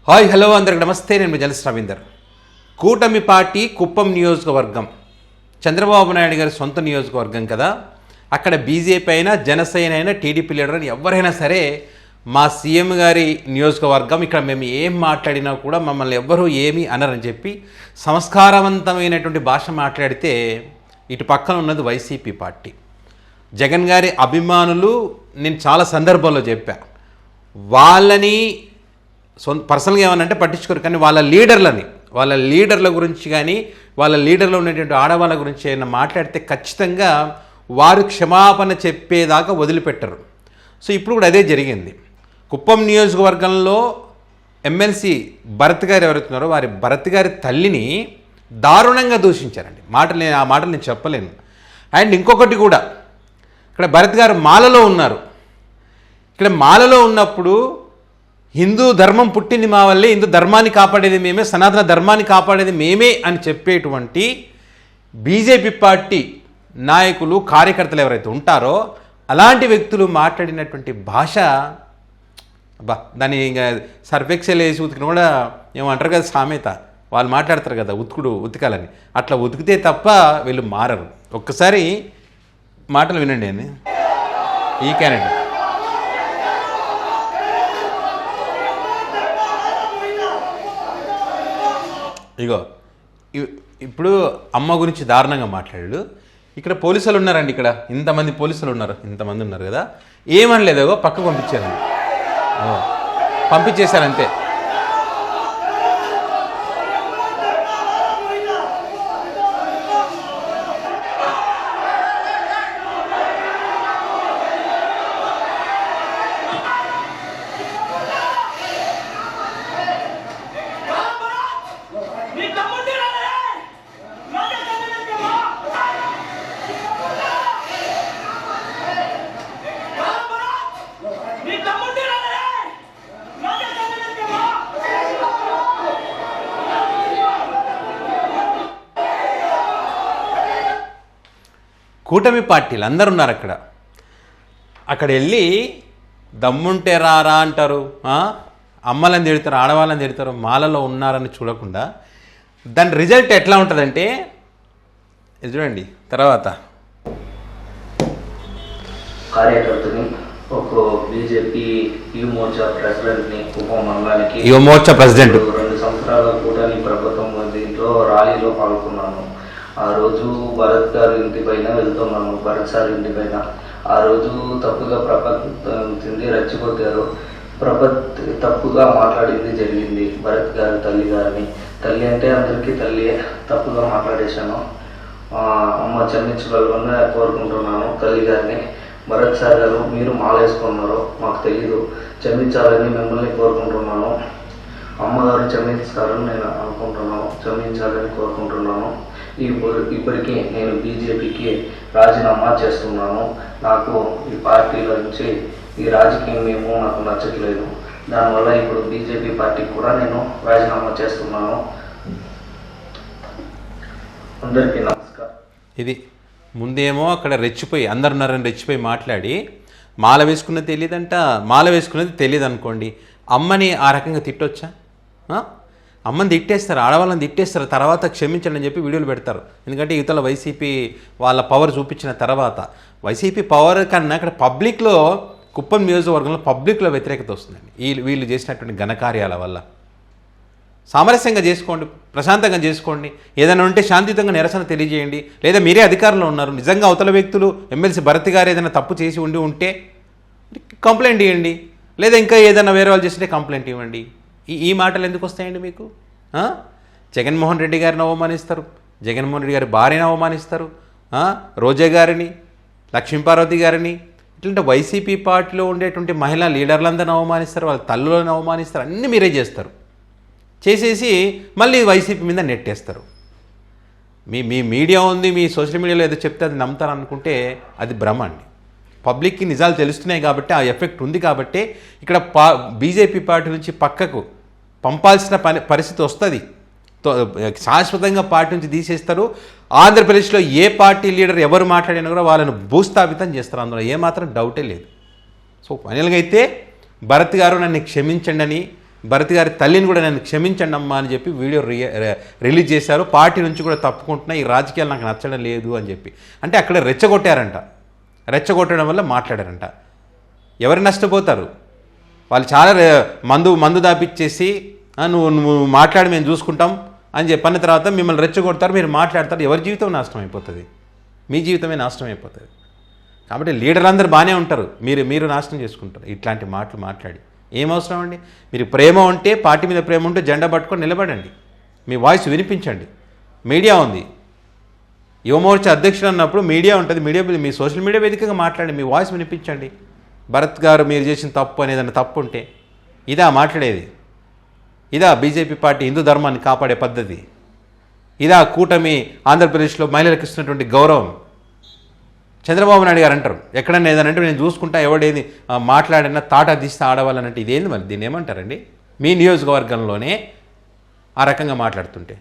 Hi hello అందరికి నమస్తే. నేను జలస్ రవీందర్. కూటమి పార్టీ కుప్పం నియోజకవర్గం చంద్రబాబు నాయుడు గారి సొంత నియోజకవర్గం కదా. అక్కడ బీజేపీ అయినా జనసేన అయినా టీడీపీ లీడర్ అని ఎవరైనా సరే మా సీఎం గారి నియోజకవర్గం, ఇక్కడ మేము ఏం మాట్లాడినా కూడా మమ్మల్ని ఎవ్వరూ ఏమీ అనరని చెప్పి సంస్కారవంతమైనటువంటి భాష మాట్లాడితే ఇటు పక్కన ఉన్నది వైసీపీ పార్టీ. జగన్ గారి అభిమానులు, నేను చాలా సందర్భాల్లో చెప్పా, వాళ్ళని పర్సనల్గా ఏమనంటే పట్టించుకోరు, కానీ వాళ్ళ లీడర్ల గురించి కానీ వాళ్ళ లీడర్లో ఉన్నటువంటి ఆడవాళ్ళ గురించి ఏమైనా మాట్లాడితే ఖచ్చితంగా వారు క్షమాపణ చెప్పేదాకా వదిలిపెట్టరు. సో ఇప్పుడు కూడా అదే జరిగింది. కుప్పం నియోజకవర్గంలో ఎమ్మెల్సీ భరత్ గారు ఎవరైతున్నారో వారి భరత్ గారి తల్లిని దారుణంగా దూషించారండి. ఆ మాటలు నేను చెప్పలేను. అండ్ ఇంకొకటి కూడా, ఇక్కడ భరత్ గారు మాలలో ఉన్నారు. ఇక్కడ మాలలో ఉన్నప్పుడు హిందూ ధర్మం పుట్టింది మా వల్లే, హిందూ ధర్మాన్ని కాపాడేది మేమే, సనాతన ధర్మాన్ని కాపాడేది మేమే అని చెప్పేటువంటి బీజేపీ పార్టీ నాయకులు, కార్యకర్తలు ఎవరైతే ఉంటారో అలాంటి వ్యక్తులు మాట్లాడినటువంటి భాష, దాన్ని ఇంకా సర్ఫెక్సెల్ వేసి ఉతికిన కూడా ఏమంటారు కదా సామెత, వాళ్ళు మాట్లాడతారు కదా ఉతకాలని, అట్లా ఉతికితే తప్ప వీళ్ళు మారరు. ఒక్కసారి మాటలు వినండి అండి. ఈ క్యాండిడేట్ ఇగో ఇప్పుడు అమ్మ గురించి దారుణంగా మాట్లాడాడు. ఇక్కడ పోలీసులు ఉన్నారండి, ఇక్కడ ఇంతమంది పోలీసులు ఇంతమంది ఉన్నారు కదా, ఏమనలేదో పక్కకు పంపించేశారంతే. కూటమి పార్టీలు అందరు ఉన్నారు అక్కడ వెళ్ళి దమ్ముంటే రారా అంటారు, అమ్మలని తిడతారు, ఆడవాళ్ళని తిడతారు, మాలలో ఉన్నారని చూడకుండా దాని రిజల్ట్ ఎట్లా ఉంటుందంటే ఇది చూడండి. తర్వాత కార్యకర్తని ఒక బీజేపీ యువమోర్చా ప్రెసిడెంట్ని కుప్పం మండలానికి 2 సంవత్సరాల కూటమి ప్రభుత్వం దీంట్లో ర్యాలీలో పాల్గొన్నాను. ఆ రోజు భరత్ గారి ఇంటి పైన వెళ్తున్నాను, భరత్ సార్ ఇంటి పైన. ఆ రోజు తప్పుగా ప్రపంచింది, రెచ్చిపోతారు. తప్పుగా మాట్లాడింది జరిగింది భరత్ గారి తల్లి అంటే అందరికీ తల్లి, తప్పుగా మాట్లాడేశాను. అమ్మ క్షమించగలమని కోరుకుంటున్నాను తల్లి గారిని. భరత్ సార్ గారు, మీరు మాలేసుకున్నారో మాకు తెలీదు, క్షమించాలని మిమ్మల్ని కోరుకుంటున్నాను. అమ్మగారు క్షమిస్తారని నేను అనుకుంటున్నాను, క్షమించాలని కోరుకుంటున్నాను. ఇప్పటికీ నేను బీజేపీకి రాజీనామా చేస్తున్నాను. నాకు ఈ పార్టీలో నుంచి ఈ రాజకీయం ఏమో నాకు నచ్చట్లేదు. దానివల్ల ఇప్పుడు బీజేపీ పార్టీకి కూడా నేను రాజీనామా చేస్తున్నాను. అందరికీ నమస్కారం. ఇది ముందేమో అక్కడ అందరున్నారని రెచ్చిపోయి మాట్లాడి మాల వేసుకున్నది తెలియదు అనుకోండి, అమ్మని ఆ రకంగా తిట్టొచ్చా? అమ్మని తిట్టేస్తారు, ఆడవాళ్ళని తిట్టేస్తారు, తర్వాత క్షమించండి అని చెప్పి వీడియోలు పెడతారు. ఎందుకంటే ఇవతల వైసీపీ వాళ్ళ పవర్ చూపించిన తర్వాత, వైసీపీ పవర్ కన్నా అక్కడ పబ్లిక్లో, కుప్పం నియోజకవర్గంలో పబ్లిక్లో వ్యతిరేకత వస్తుందండి వీళ్ళు చేసినటువంటి ఘనకార్యాల వల్ల. సామరస్యంగా చేసుకోండి, ప్రశాంతంగా చేసుకోండి, ఏదైనా ఉంటే శాంతియుతంగా నిరసన తెలియజేయండి. లేదా మీరే అధికారంలో ఉన్నారు, నిజంగా అవతల వ్యక్తులు ఎమ్మెల్సీ భరత్ గారు ఏదైనా తప్పు చేసి ఉంటే కంప్లైంట్ ఇవ్వండి, లేదా ఇంకా ఏదైనా వేరే వాళ్ళు చేస్తుంటే కంప్లైంట్ ఇవ్వండి. ఈ మాటలు ఎందుకు వస్తాయండి మీకు? జగన్మోహన్ రెడ్డి గారిని అవమానిస్తారు, జగన్మోహన్ రెడ్డి గారి భార్యని అవమానిస్తారు, రోజా గారిని, లక్ష్మీపార్వతి గారిని, ఇట్లంటే వైసీపీ పార్టీలో ఉండేటువంటి మహిళా లీడర్లందరిని అవమానిస్తారు, వాళ్ళ తల్లులను అవమానిస్తారు, అన్నీ మీరే చేసేసి మళ్ళీ వైసీపీ మీద నెట్టేస్తారు. మీ మీడియా ఉంది, మీ సోషల్ మీడియాలో ఏదో చెప్తే అది నమ్ముతారు అనుకుంటే అది భ్రమ అండి. పబ్లిక్కి నిజాలు తెలుస్తున్నాయి కాబట్టి, ఆ ఎఫెక్ట్ ఉంది కాబట్టి ఇక్కడ బీజేపీ పార్టీ నుంచి పక్కకు పంపాల్సిన పరిస్థితి వస్తుంది. శాశ్వతంగా పార్టీ నుంచి తీసేస్తారు. ఆంధ్రప్రదేశ్లో ఏ పార్టీ లీడర్ ఎవరు మాట్లాడినా కూడా వాళ్ళను భూస్థాపితం చేస్తారు, అందులో ఏమాత్రం డౌటే లేదు. సో ఫైనల్గా అయితే భరత్ గారు నన్ను క్షమించండి అని భరత్ గారి తల్లిని కూడా నేను క్షమించండి అమ్మా అని చెప్పి వీడియో రిలీజ్ చేశారు. పార్టీ నుంచి కూడా తప్పుకుంటున్నా, ఈ రాజకీయాలు నాకు నచ్చడం లేదు అని చెప్పి. అంటే అక్కడ రెచ్చగొట్టారంట. రెచ్చగొట్టడం వల్ల మాట్లాడారంట. ఎవరు నష్టపోతారు? వాళ్ళు చాలా మందు దాపిచ్చేసి నువ్వు మాట్లాడి మేము చూసుకుంటాం అని చెప్పిన తర్వాత మిమ్మల్ని రెచ్చగొడతారు, మీరు మాట్లాడతారు. ఎవరి జీవితం నాశనం అయిపోతుంది? మీ జీవితమే నాశనం అయిపోతుంది. కాబట్టి లీడర్లందరూ బాగానే ఉంటారు, మీరు నాశనం చేసుకుంటారు ఇట్లాంటి మాటలు మాట్లాడి. ఏం అవసరం అండి? మీరు ప్రేమ ఉంటే, పార్టీ మీద ప్రేమ ఉంటే జెండా పట్టుకొని నిలబడండి, మీ వాయిస్ వినిపించండి. మీడియా ఉంది, యువమోర్చా అధ్యక్షుడు అన్నప్పుడు మీడియా ఉంటుంది. మీ సోషల్ మీడియా వేదికగా మాట్లాడి మీ వాయిస్ వినిపించండి. భరత్ గారు మీరు చేసిన తప్పు అనేదన్న తప్పు ఉంటే ఇదా మాట్లాడేది? ఇదా బీజేపీ పార్టీ హిందూ ధర్మాన్ని కాపాడే పద్ధతి? ఇదా కూటమి ఆంధ్రప్రదేశ్లో మహిళలకు ఇస్తున్నటువంటి గౌరవం? చంద్రబాబు నాయుడు గారు అంటారు ఎక్కడన్నా ఏదనంటే నేను చూసుకుంటా, ఎవడేది మాట్లాడినా తాటా తీస్తే ఆడవాలన్నట్టు. ఇదేంది మరి? దీన్ని ఏమంటారండి? మీ నియోజకవర్గంలోనే ఆ రకంగా మాట్లాడుతుంటే